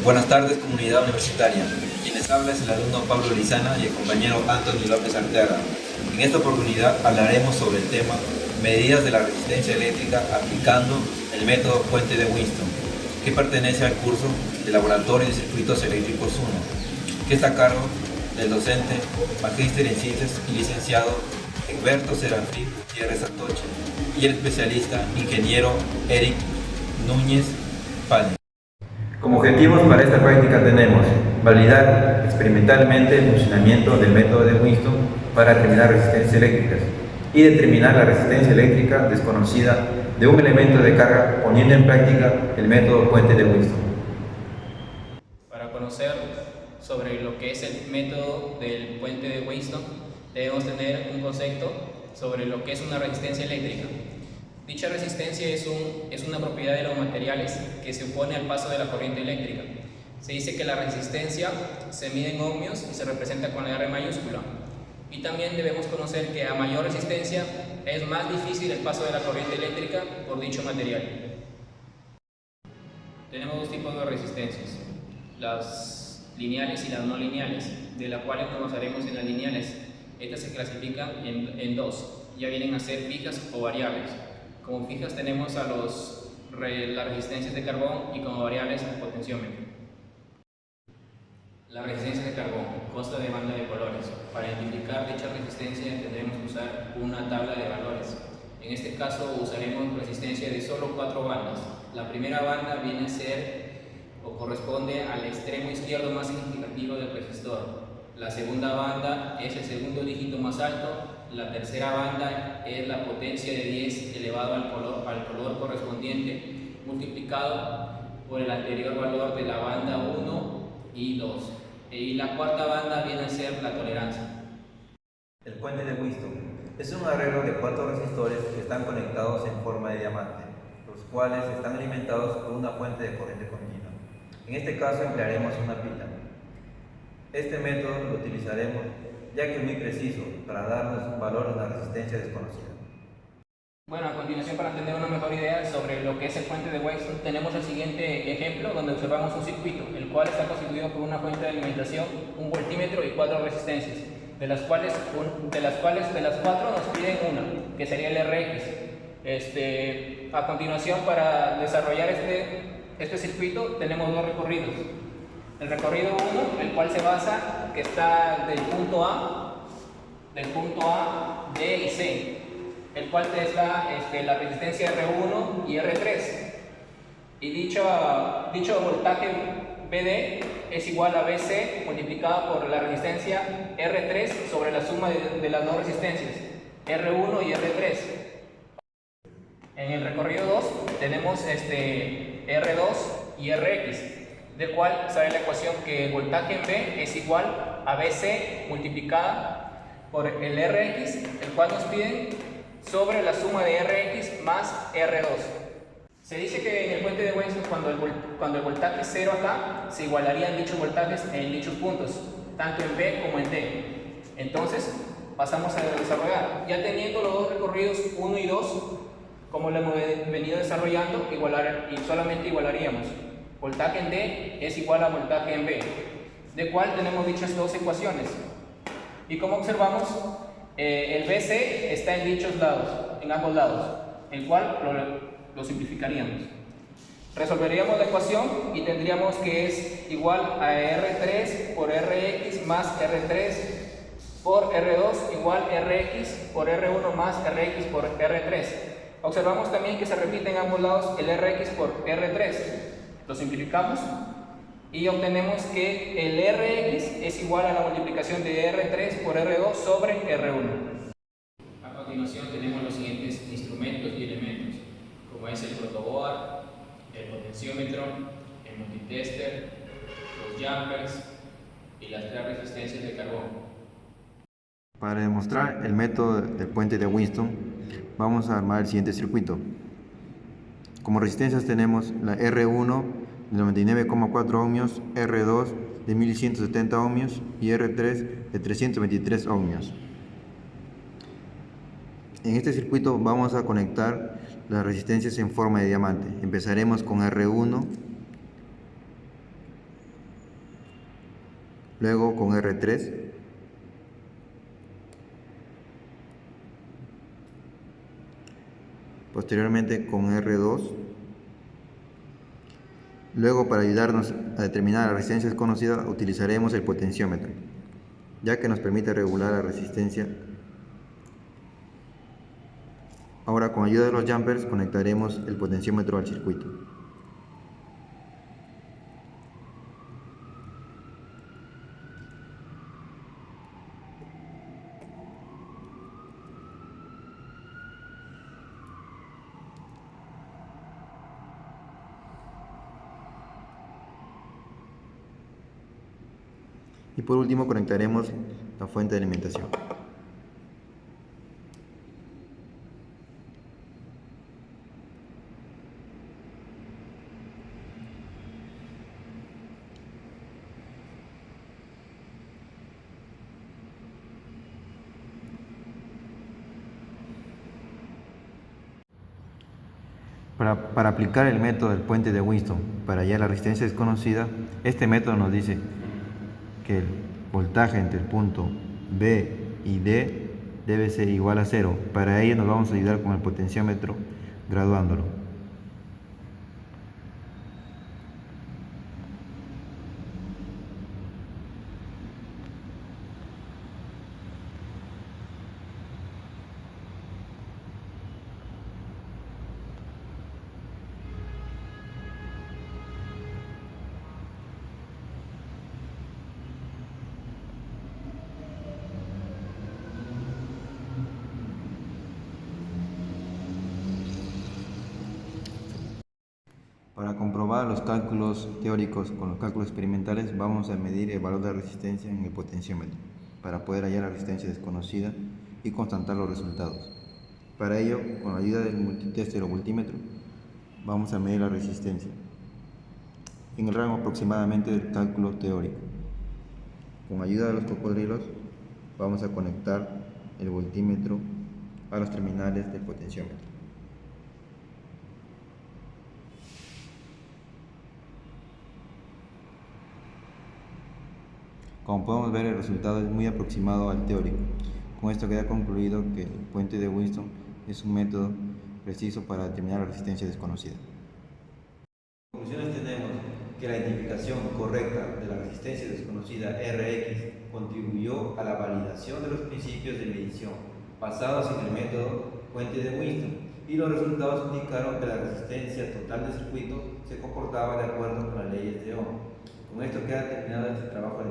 Buenas tardes, comunidad universitaria. Quienes habla es el alumno Pablo Lizana y el compañero Anthony López Arteaga. En esta oportunidad hablaremos sobre el tema medidas de la resistencia eléctrica aplicando el método Puente de Winston, que pertenece al curso de Laboratorio de Circuitos Eléctricos 1, que está a cargo del docente, magíster en ciencias y licenciado Egberto Serafín Gutiérrez Atoche y el especialista ingeniero Eric Núñez Pane. Como objetivos para esta práctica tenemos validar experimentalmente el funcionamiento del método de Winston para determinar resistencias eléctricas y determinar la resistencia eléctrica desconocida de un elemento de carga poniendo en práctica el método Puente de Winston. Para conocer sobre lo que es el método del Puente de Winston, debemos tener un concepto sobre lo que es una resistencia eléctrica. Dicha resistencia es una propiedad de los materiales que se opone al paso de la corriente eléctrica. Se dice que la resistencia se mide en ohmios y se representa con la R mayúscula. Y también debemos conocer que a mayor resistencia es más difícil el paso de la corriente eléctrica por dicho material. Tenemos dos tipos de resistencias, las lineales y las no lineales, de las cuales nos basaremos en las lineales. Estas se clasifican en dos, ya vienen a ser fijas o variables. Como fijas tenemos a las resistencias de carbón y como variables el potenciómetro. La resistencia de carbón consta de banda de colores. Para identificar dicha resistencia tendremos que usar una tabla de valores. En este caso usaremos resistencia de solo 4 bandas. La primera banda viene a ser o corresponde al extremo izquierdo más significativo del resistor. La segunda banda es el segundo dígito más alto. La tercera banda es la potencia de 10 elevado al color correspondiente multiplicado por el anterior valor de la banda 1 y 2. Y la cuarta banda viene a ser la tolerancia. El puente de Winston es un arreglo de 4 resistores que están conectados en forma de diamante, los cuales están alimentados por una fuente de corriente continua. En este caso emplearemos una pila. Este método lo utilizaremos ya que es muy preciso para darnos un valor de una resistencia desconocida. Bueno, a continuación, para tener una mejor idea sobre lo que es el puente de Winston, tenemos el siguiente ejemplo donde observamos un circuito, el cual está constituido por una fuente de alimentación, un voltímetro y 4 resistencias, de las cuales de las 4 nos piden una, que sería el RX. A continuación, para desarrollar este circuito tenemos dos recorridos. El recorrido 1, el cual se basa que está del punto A, B y C, el cual te da la resistencia R1 y R3. Y dicho voltaje BD es igual a BC multiplicado por la resistencia R3 sobre la suma de las dos resistencias, R1 y R3. En el recorrido 2 tenemos R2 y RX, del cual sale la ecuación que el voltaje en B es igual a BC multiplicada por el RX, el cual nos piden sobre la suma de RX más R2. Se dice que en el puente de Winston, cuando el voltaje es 0 acá, se igualarían dichos voltajes en dichos puntos, tanto en B como en D. Entonces, pasamos a desarrollar. Ya teniendo los dos recorridos 1 y 2, como lo hemos venido desarrollando, solamente igualaríamos. Voltaje en D es igual a voltaje en B, de cual tenemos dichas dos ecuaciones. Y como observamos, el BC está en dichos lados, en ambos lados, el cual lo simplificaríamos. Resolveríamos la ecuación y tendríamos que es igual a R3 por RX más R3 por R2 igual RX por R1 más RX por R3. Observamos también que se repite en ambos lados el RX por R3. Lo simplificamos y obtenemos que el RX es igual a la multiplicación de R3 por R2 sobre R1. A continuación tenemos los siguientes instrumentos y elementos, como es el protoboard, el potenciómetro, el multitester, los jumpers y las 3 resistencias de carbón. Para demostrar el método del puente de Winston, vamos a armar el siguiente circuito. Como resistencias tenemos la R1 de 99,4 ohmios, R2 de 1170 ohmios y R3 de 323 ohmios. En este circuito vamos a conectar las resistencias en forma de diamante. Empezaremos con R1 luego con R3, posteriormente con R2. Luego, para ayudarnos a determinar la resistencia desconocida, utilizaremos el potenciómetro, ya que nos permite regular la resistencia. Ahora, con ayuda de los jumpers, conectaremos el potenciómetro al circuito. Y por último conectaremos la fuente de alimentación. Para aplicar el método del puente de Winston para hallar la resistencia desconocida, este método nos dice que el voltaje entre el punto B y D debe ser igual a 0. Para ello nos vamos a ayudar con el potenciómetro graduándolo. Para comprobar los cálculos teóricos con los cálculos experimentales, vamos a medir el valor de resistencia en el potenciómetro para poder hallar la resistencia desconocida y constatar los resultados. Para ello, con la ayuda del multitester o multímetro, vamos a medir la resistencia en el rango aproximadamente del cálculo teórico. Con ayuda de los cocodrilos, vamos a conectar el voltímetro a los terminales del potenciómetro. Como podemos ver, el resultado es muy aproximado al teórico. Con esto queda concluido que el puente de Winston es un método preciso para determinar la resistencia desconocida. En conclusiones tenemos que la identificación correcta de la resistencia desconocida Rx contribuyó a la validación de los principios de medición basados en el método puente de Winston, y los resultados indicaron que la resistencia total del circuito se comportaba de acuerdo con las leyes de Ohm. Con esto queda terminado este trabajo de